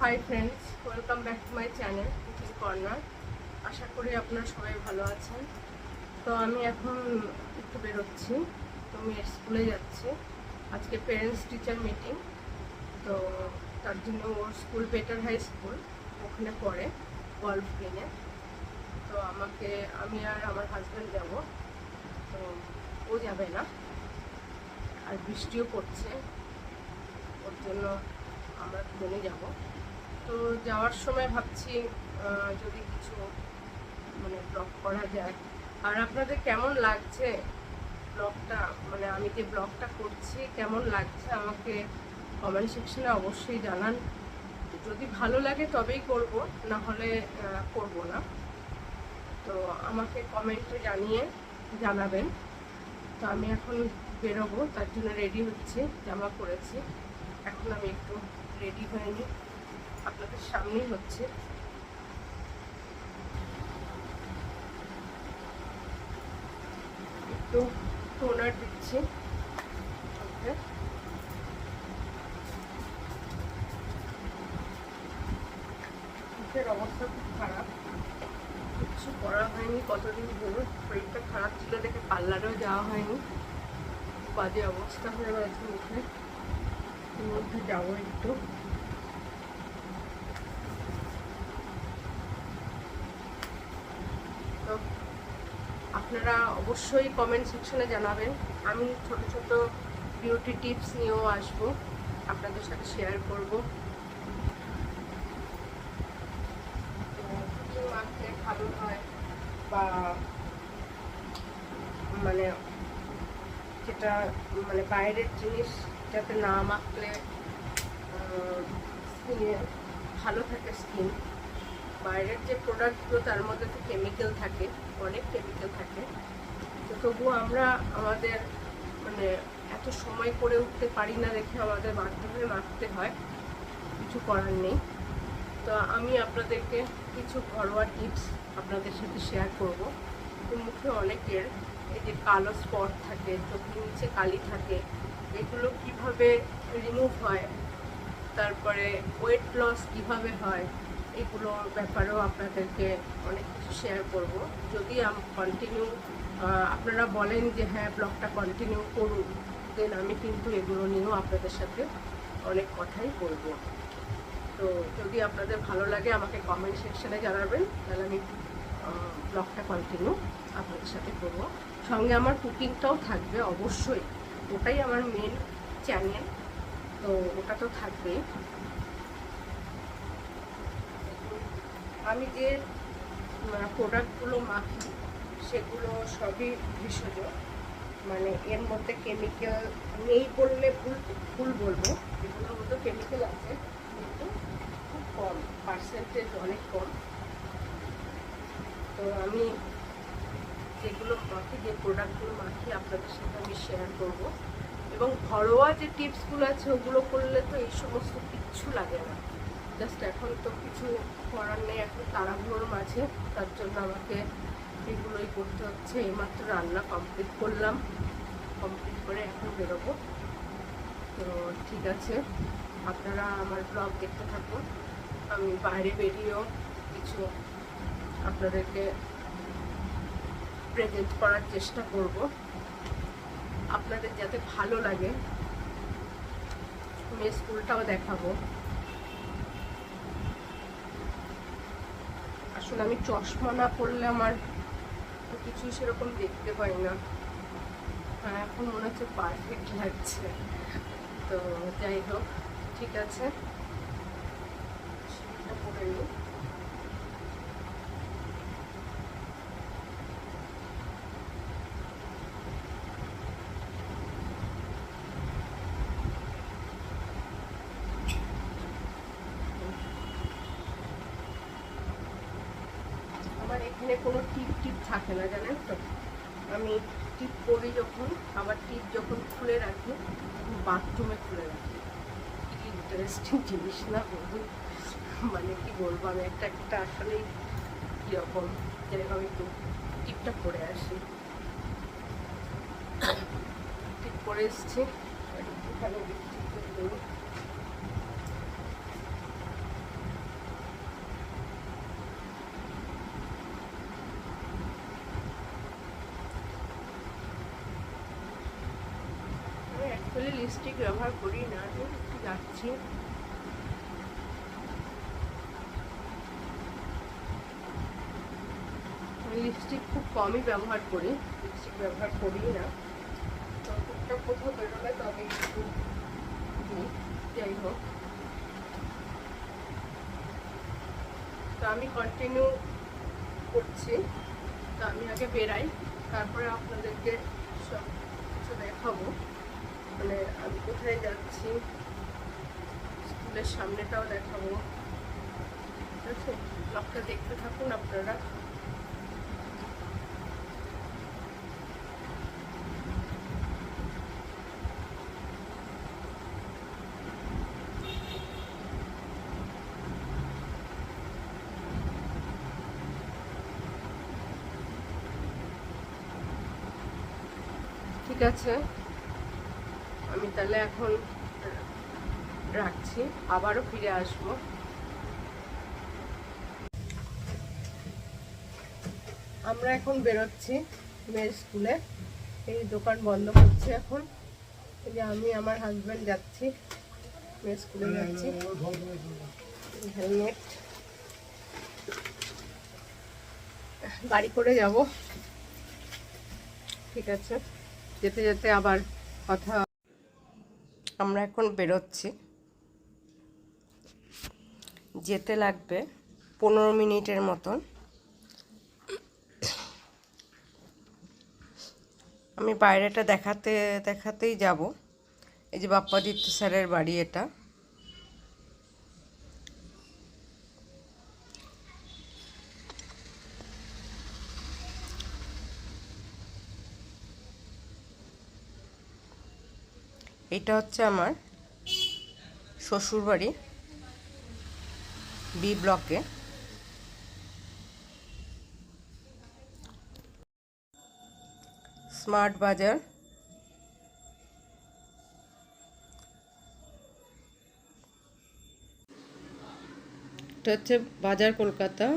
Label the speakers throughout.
Speaker 1: High friends, welcome back to my channel cooking corner. আশা করি আপনারা সবাই ভালো আছেন। তো আমি এখন একটু বেরোচ্ছি, তো মেয়ের স্কুলে যাচ্ছি। আজকে প্যারেন্টস টিচার মিটিং, তো তার জন্য ওর স্কুল বেটার হাই স্কুল, ওখানে পড়ে গল্ফ গ্রিনে। তো আমি আর আমার হাজব্যান্ড যাব, তো ও যাবে না, আর বৃষ্টিও পড়ছে, ওর জন্য আমরা দুজনে যাব। তো যাওয়ার সময় ভাবছি যদি কিছু ব্লগ করা যায়। আর আপনাদের কেমন লাগছে ব্লগটা, আমি যে ব্লগটা করছি কেমন লাগছে আমাকে কমেন্ট সেকশনে অবশ্যই জানান। যদি ভালো লাগে তবেই করব, না হলে করব না। তো আমাকে কমেন্টে জানাবেন। তো আমি এখন বেরোবো, তার জন্য রেডি হচ্ছি, জামা পরেছি। এখন আমি একটু রেডি হয়ে নিই, আপনাদের সামনেই হচ্ছে। একটু টোনার দিচ্ছি। মুখের অবস্থা খুব খারাপ, কিচ্ছু করা হয়নি কতদিন ধরে। শরীরটা খারাপ ছিল দেখে পার্লারেও যাওয়া হয়নি, বাজে অবস্থা হয়ে গেছে মুখে। এর মধ্যে যাবো একটু। তো আপনারা অবশ্যই কমেন্ট সেকশনে জানাবেন। আমি ছোট ছোট বিউটি টিপস নিয়েও আসবো, আপনাদের সাথে শেয়ার করবো। মাখলে ভালো হয়, বা যেটা বাইরের জিনিস যাতে না মাখলে স্কিনে ভালো থাকে স্কিন। বাইরের যে প্রোডাক্টগুলো তার মধ্যে তো কেমিক্যাল থাকে, অনেক কেমিক্যাল থাকে। তো তবুও আমরা আমাদের এত সময় করে উঠতে পারি না দেখে আমাদের বাধ্য হয়ে মাখতে হয়, কিছু করার নেই। তো আমি আপনাদেরকে কিছু ঘরোয়া টিপস আপনাদের সাথে শেয়ার করব। মুখে অনেকের এই যে কালো স্পট থাকে, চোখের নিচে কালি থাকে, এগুলো কিভাবে রিমুভ হয়, তারপরে ওয়েট লস কিভাবে হয়, এগুলোর ব্যাপারেও আপনাদেরকে অনেক কিছু শেয়ার করব। যদি কন্টিনিউ আপনারা বলেন যে হ্যাঁ ব্লগটা কন্টিনিউ করুন, দেন আমি কিন্তু এগুলো নিয়েও আপনাদের সাথে অনেক কথাই বলবো। তো যদি আপনাদের ভালো লাগে আমাকে কমেন্ট সেকশনে জানাবেন, তাহলে আমি ব্লগটা কন্টিনিউ আপনাদের সাথে করবো। সঙ্গে আমার কুকিংটাও থাকবে অবশ্যই, ওটাই আমার মেন চ্যানেল, তো ওটা তো থাকবেই। আমি যে প্রোডাক্টগুলো মাখি সেগুলো সবই ভেষজ, এর মধ্যে কেমিক্যাল নেই বললে ভুল বলবো। এগুলোর মধ্যে কেমিক্যাল আছে, কিন্তু খুব কম, পার্সেন্টেজ অনেক কম। তো আমি যেগুলো মাখি, যে প্রোডাক্টগুলো মাখি আপনাদের সাথে আমি শেয়ার করব। এবং ঘরোয়া যে টিপসগুলো আছে ওগুলো করলে তো এই সমস্ত কিচ্ছু লাগে না। জাস্ট এখন তো কিছু করার নেই, এখন তাড়াহুড়োর মাঝে, তার জন্য আমাকে এগুলোই করতে হচ্ছে। এইমাত্র রান্না কমপ্লিট করলাম, কমপ্লিট করে এখন বেরোবো। তো ঠিক আছে, আপনারা আমার ব্লগ দেখতে থাকুন। আমি বাইরে বেরিয়েও কিছু আপনাদেরকে প্রেজেন্ট করার চেষ্টা করব, আপনাদের যাতে ভালো লাগে। মেয়ে স্কুলটাও দেখাবো। আসলে আমি চশমা না পরলে আমার কিছু সেরকম দেখতে পাই না। এখন মনে হচ্ছে পারফেক্ট লাগছে। তো যাই হোক, ঠিক আছে, সেটা পরে নিই। এখানে কোনো টিপ থাকে না, জানেন তো। আমি টিপ করি যখন, আবার টিপ যখন খুলে রাখি বাথরুমে খুলে রাখি। কি ইন্টারেস্টিং জিনিস না বলুন, কি বলবো, আমি একটা আসলেই কীরকম, যেরকম একটু টিপটা পরে আসি। টিপ পরে এসছি, এখানে লিপস্টিক ব্যবহার করি না, যাচ্ছি। লিপস্টিক খুব কমই ব্যবহার করি, লিপস্টিক ব্যবহার করি না। তো টুকটাক কোথাও বেরোলে তবে একটু দিই। যাই হোক, তো আমি কন্টিনিউ করছি। তো আমি আগে বেরাই, তারপরে আপনাদেরকে সব কিছু দেখাবো, মানে আমি কোথায় যাচ্ছি, স্কুলের সামনেটাও দেখাবো। ঠিক আছে, ব্লগটা দেখতে থাকুন আপনারা। ঠিক আছে, আমি তাহলে এখন রাখছি, আবারও ফিরে আসবো। আমরা এখন বেরোচ্ছি মেয়ের স্কুলে। এই দোকান বন্ধ করছি এখন। এই যে আমি আমার হাজব্যান্ড যাচ্ছি, মেয়ের স্কুলে যাচ্ছি। হেলমেট গাড়ি করে যাব। ঠিক আছে, যেতে যেতে আবার কথা। আমরা এখন বেরোচ্ছি, যেতে লাগবে 15 মিনিটের মতন। আমি বাইরেটা দেখাতেই যাব। এই যে বাপ্পাদিত্য স্যারের বাড়ি, এটা। এটা হচ্ছে আমার শ্বশুর বাড়ি, বি ব্লকে। স্মার্ট বাজার। এটা হচ্ছে বাজার কলকাতা।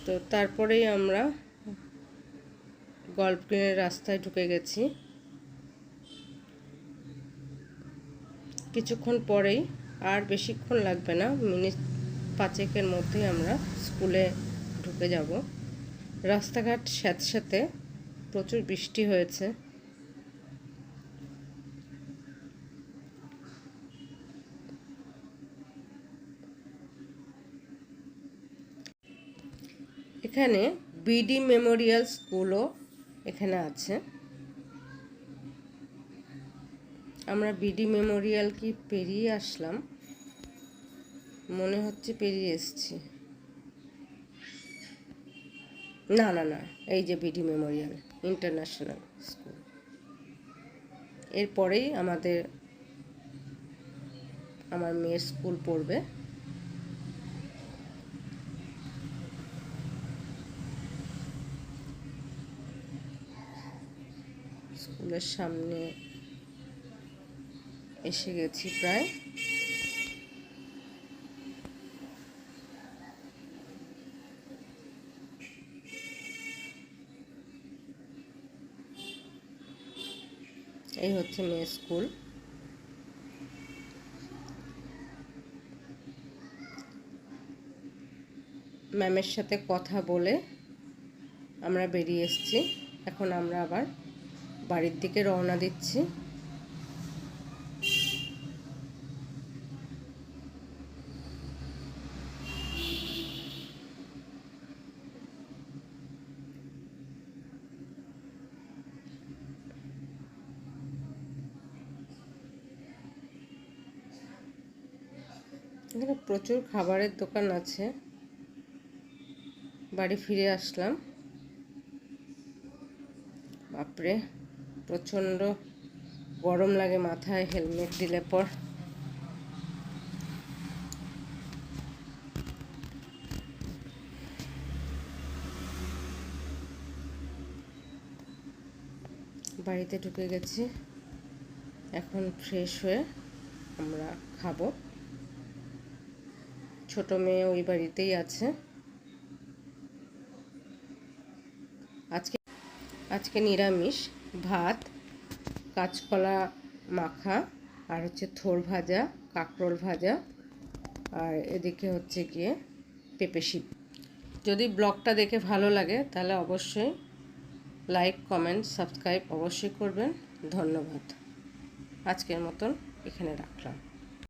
Speaker 1: তো তারপরেই আমরা গল্ফ গ্রিনের রাস্তায় ঢুকে গেছি। কিছুক্ষণ পরেই, আর বেশিক্ষণ লাগবে না, মিনিট 5-এর মধ্যেই আমরা স্কুলে ঢুকে যাব। রাস্তাঘাট স্যাঁতস্যাঁতে, প্রচুর বৃষ্টি হয়েছে। এখানে বিডি মেমোরিয়াল স্কুলও এখানে আছে। আমরা বিডি মেমোরিয়াল কি পেরিয়ে আসলাম, মনে হচ্ছে পেরিয়ে এসেছি। না না না, এই যে বিডি মেমোরিয়াল ইন্টারন্যাশনাল স্কুল। এরপরেই আমার মেয়ের স্কুল পড়বে। স্কুলের সামনে এসে গেছি প্রায়। এই হচ্ছে মেয়ের স্কুল। ম্যামের সাথে কথা বলে আমরা বেরিয়ে এসেছি। এখন আমরা আবার বাড়ির দিকে রওনা দিচ্ছি। এখানে প্রচুর খাবারের দোকান আছে। বাড়ি ফিরে আসলাম। বাপরে, প্রচণ্ড গরম লাগে মাথায় হেলমেট দিলে পর। বাড়িতে ঢুকে গেছি, এখন ফ্রেশ হয়ে আমরা খাবো। ছোট মেয়ে ওই বাড়িতেই আছে। আজকে নিরামিষ ভাত, কাঁচকলা মাখা, আর হচ্ছে থোর ভাজা, কাঁকরোল ভাজা, আর এদিকে হচ্ছে গিয়ে পেঁপে সিদ্ধ। যদি ব্লগটা দেখে ভালো লাগে তাহলে অবশ্যই লাইক, কমেন্ট, সাবস্ক্রাইব অবশ্যই করবেন। ধন্যবাদ। আজকের মতন এখানে রাখলাম।